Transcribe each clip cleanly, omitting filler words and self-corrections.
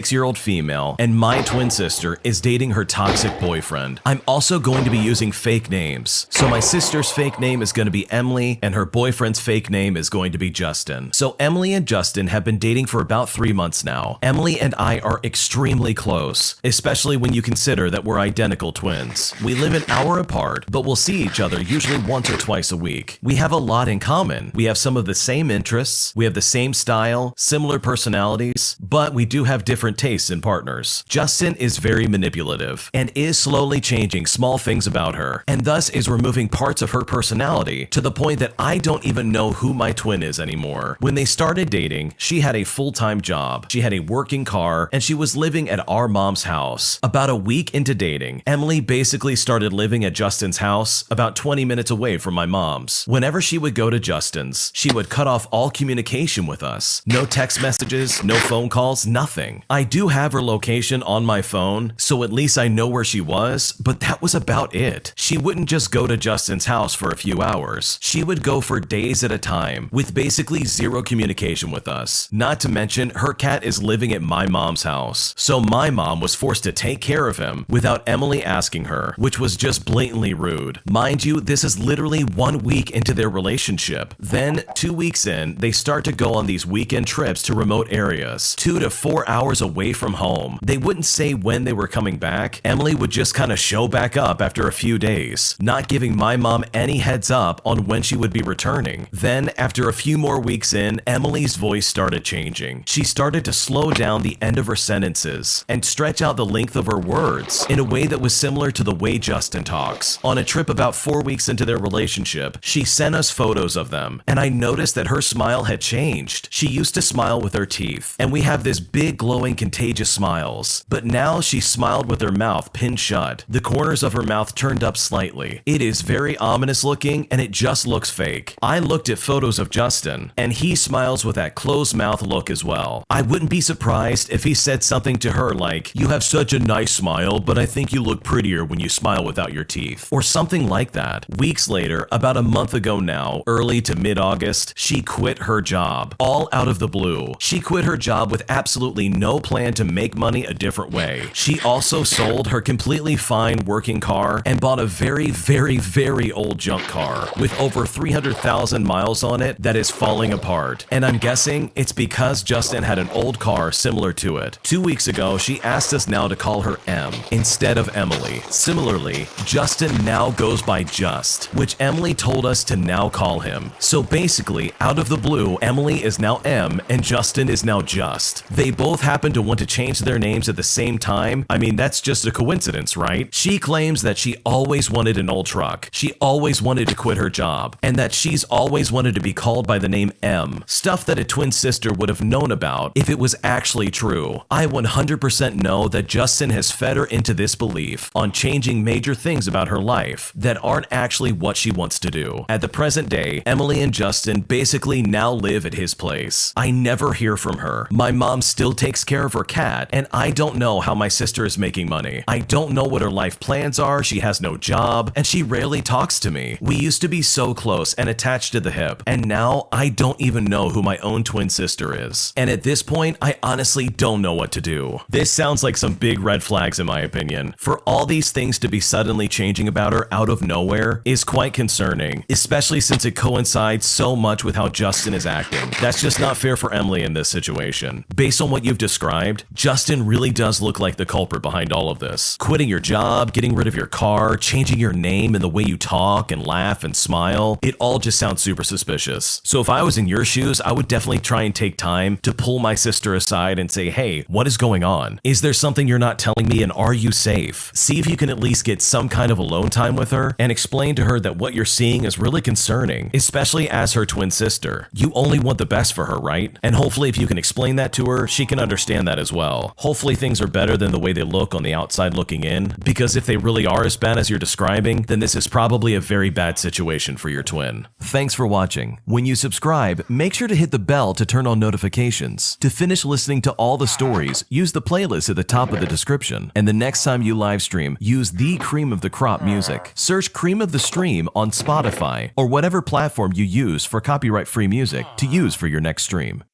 6-year-old female, and my twin sister is dating her toxic boyfriend. I'm also going to be using fake names. So my sister's fake name is going to be Emily, and her boyfriend's fake name is going to be Justin. So Emily and Justin have been dating for about 3 months now. Emily and I are extremely close, especially when you consider that we're identical twins. We live an hour apart, but we'll see each other usually once or twice a week. We have a lot in common. We have some of the same interests, we have the same style, similar personalities, but we do have different tastes in partners. Justin is very manipulative and is slowly changing small things about her, and thus is removing parts of her personality to the point that I don't even know who my twin is anymore. When they started dating, she had a full-time job, she had a working car, and she was living at our mom's house. About a week into dating, Emily basically started living at Justin's house about 20 minutes away from my mom's. Whenever she would go to Justin's, she would cut off all communication with us. No text messages, no phone calls, nothing. I do have her location on my phone, so at least I know where she was, but that was about it. She wouldn't just go to Justin's house for a few hours. She would go for days at a time, with basically zero communication with us. Not to mention, her cat is living at my mom's house, so my mom was forced to take care of him without Emily asking her, which was just blatantly rude. Mind you, this is literally 1 week into their relationship. Then, 2 weeks in, they start to go on these weekend trips to remote areas, 2 to 4 hours away from home. They wouldn't say when they were coming back. Emily would just kind of show back up after a few days, not giving my mom any heads up on when she would be returning. Then, after a few more weeks in, Emily's voice started changing. She started to slow down the end of her sentences and stretch out the length of her words in a way that was similar to the way Justin talks. On a trip about 4 weeks into their relationship, she sent us photos of them, and I noticed that her smile had changed. She used to smile with her teeth, and we have this big glowing contagious smiles, but now she smiled with her mouth pinned shut, the corners of her mouth turned up slightly. It is very ominous looking, and it just looks fake. I looked at photos of Justin, and he smiles with that closed mouth look as well. I wouldn't be surprised if he said something to her like, "You have such a nice smile, but I think you look prettier when you smile without your teeth," or something like that. Weeks later, about a month ago now, early to mid-August, she quit her job, all out of the blue. She quit her job with absolutely no plan to make money a different way. She also sold her completely fine working car and bought a very old junk car with over 300,000 miles on it that is falling apart. And I'm guessing it's because Justin had an old car similar to it. 2 weeks ago, she asked us now to call her M instead of Emily. Similarly, Justin now goes by Just, which Emily told us to now call him. So basically, out of the blue, Emily is now M and Justin is now Just. They both happen to want to change their names at the same time. I mean, that's just a coincidence, right? She claims that she always wanted an old truck. She always wanted to quit her job, and that she's always wanted to be called by the name M. Stuff that a twin sister would have known about if it was actually true. I 100% know that Justin has fed her into this belief on changing major things about her life that aren't actually what she wants to do. At the present day, Emily and Justin basically now live at his place. I never hear from her. My mom still takes care of her cat, and I don't know how my sister is making money. I don't know what her life plans are. She has no job, and she rarely talks to me. We used to be so close and attached to the hip, and now I don't even know who my own twin sister is. And at this point, I honestly don't know what to do. This sounds like some big red flags in my opinion. For all these things to be suddenly changing about her out of nowhere is quite concerning, especially since it coincides so much with how Justin is acting. That's just not fair for Emily in this situation. Based on what you've described, Justin really does look like the culprit behind all of this. Quitting your job, getting rid of your car, changing your name and the way you talk and laugh and smile, it all just sounds super suspicious. So if I was in your shoes, I would definitely try and take time to pull my sister aside and say, "Hey, what is going on? Is there something you're not telling me, and are you safe?" See if you can at least get some kind of alone time with her and explain to her that what you're seeing is really concerning, especially as her twin sister. You only want the best for her, right? And hopefully if you can explain that to her, she can understand that as well. Hopefully things are better than the way they look on the outside looking in, because if they really are as bad as you're describing, then this is probably a very bad situation for your twin. Thanks for watching. When you subscribe, make sure to hit the bell to turn on notifications. To finish listening to all the stories, use the playlist at the top of the description. And the next time you live stream, use the Cream of the Crop music. Search Cream of the Stream on Spotify or whatever platform you use for copyright-free music to use for your next stream.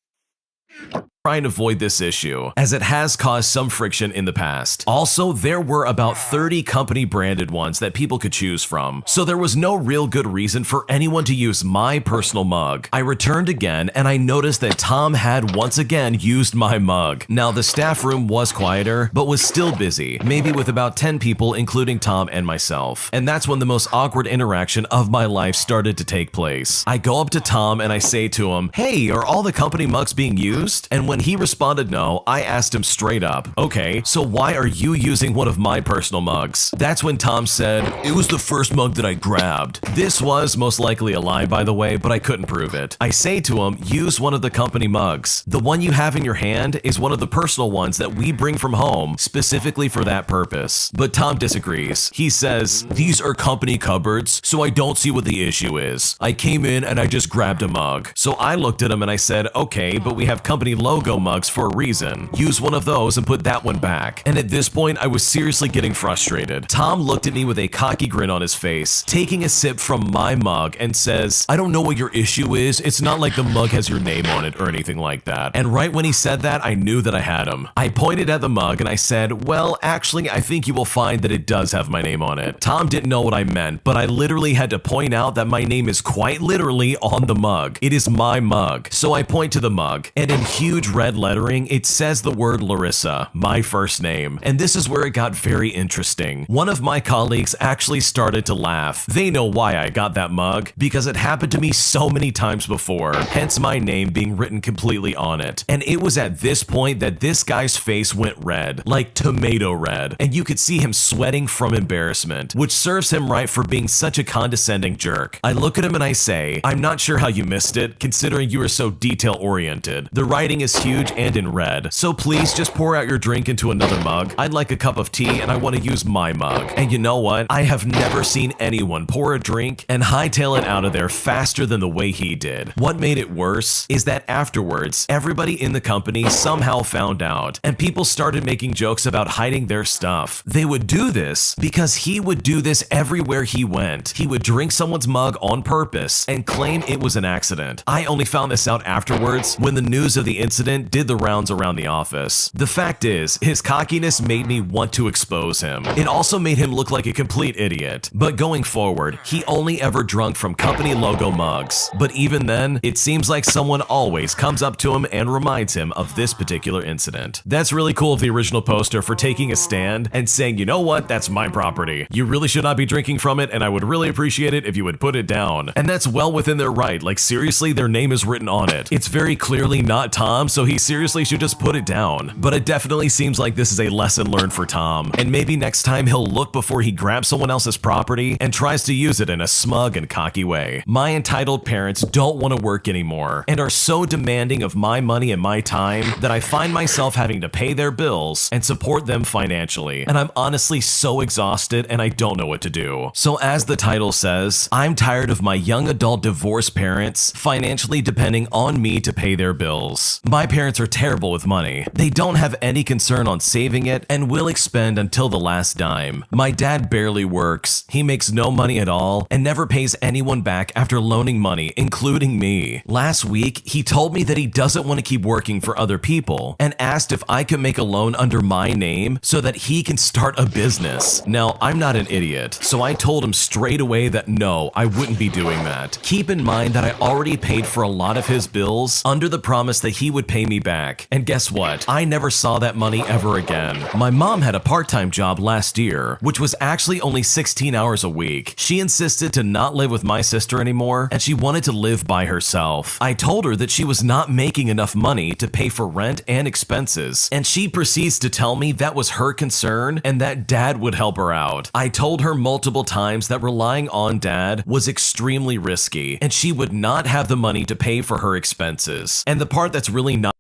try and avoid this issue, as it has caused some friction in the past. Also, there were about 30 company branded ones that people could choose from, so there was no real good reason for anyone to use my personal mug. I returned again, and I noticed that Tom had once again used my mug. Now, the staff room was quieter, but was still busy, maybe with about 10 people, including Tom and myself. And that's when the most awkward interaction of my life started to take place. I go up to Tom and I say to him, "Hey, are all the company mugs being used?" And when he responded no, I asked him straight up, "Okay, so why are you using one of my personal mugs?" That's when Tom said, "It was the first mug that I grabbed." This was most likely a lie, by the way, but I couldn't prove it. I say to him, "Use one of the company mugs. The one you have in your hand is one of the personal ones that we bring from home specifically for that purpose." But Tom disagrees. He says, "These are company cupboards, so I don't see what the issue is. I came in and I just grabbed a mug." So I looked at him and I said, "Okay, but we have company logo mugs for a reason. Use one of those and put that one back." And at this point, I was seriously getting frustrated. Tom looked at me with a cocky grin on his face, taking a sip from my mug and says, "I don't know what your issue is. It's not like the mug has your name on it or anything like that." And right when he said that, I knew that I had him. I pointed at the mug and I said, "Well, actually, I think you will find that it does have my name on it." Tom didn't know what I meant, but I literally had to point out that my name is quite literally on the mug. It is my mug. So I point to the mug, and in huge red lettering, it says the word Larissa, my first name. And this is where it got very interesting. One of my colleagues actually started to laugh. They know why I got that mug, because it happened to me so many times before, hence my name being written completely on it. And it was at this point that this guy's face went red, like tomato red, and you could see him sweating from embarrassment, which serves him right for being such a condescending jerk. I look at him and I say, "I'm not sure how you missed it, considering you are so detail-oriented. The writing is huge and in red, so please just pour out your drink into another mug. I'd like a cup of tea and I want to use my mug." And you know what? I have never seen anyone pour a drink and hightail it out of there faster than the way he did. What made it worse is that afterwards, everybody in the company somehow found out, and people started making jokes about hiding their stuff. They would do this because he would do this everywhere he went. He would drink someone's mug on purpose and claim it was an accident. I only found this out afterwards when the news of the incident did the rounds around the office. The fact is, his cockiness made me want to expose him. It also made him look like a complete idiot. But going forward, he only ever drunk from company logo mugs. But even then, it seems like someone always comes up to him and reminds him of this particular incident. That's really cool of the original poster for taking a stand and saying, "You know what, that's my property. You really should not be drinking from it, and I would really appreciate it if you would put it down." And that's well within their right. Like, seriously, their name is written on it. It's very clearly not Tom, so he seriously should just put it down. But it definitely seems like this is a lesson learned for Tom, and maybe next time he'll look before he grabs someone else's property and tries to use it in a smug and cocky way. My entitled parents don't want to work anymore and are so demanding of my money and my time that I find myself having to pay their bills and support them financially. And I'm honestly so exhausted and I don't know what to do. So as the title says, I'm tired of my young adult divorced parents financially depending on me to pay their bills. My parents are terrible with money. They don't have any concern on saving it and will expend until the last dime. My dad barely works. He makes no money at all and never pays anyone back after loaning money, including me. Last week, he told me that he doesn't want to keep working for other people and asked if I could make a loan under my name so that he can start a business. Now, I'm not an idiot, so I told him straight away that no, I wouldn't be doing that. Keep in mind that I already paid for a lot of his bills under the promise that he would pay me back. And guess what? I never saw that money ever again. My mom had a part-time job last year, which was actually only 16 hours a week. She insisted to not live with my sister anymore, and she wanted to live by herself. I told her that she was not making enough money to pay for rent and expenses, and she proceeds to tell me that was her concern and that dad would help her out. I told her multiple times that relying on dad was extremely risky, and she would not have the money to pay for her expenses. And the part that's really not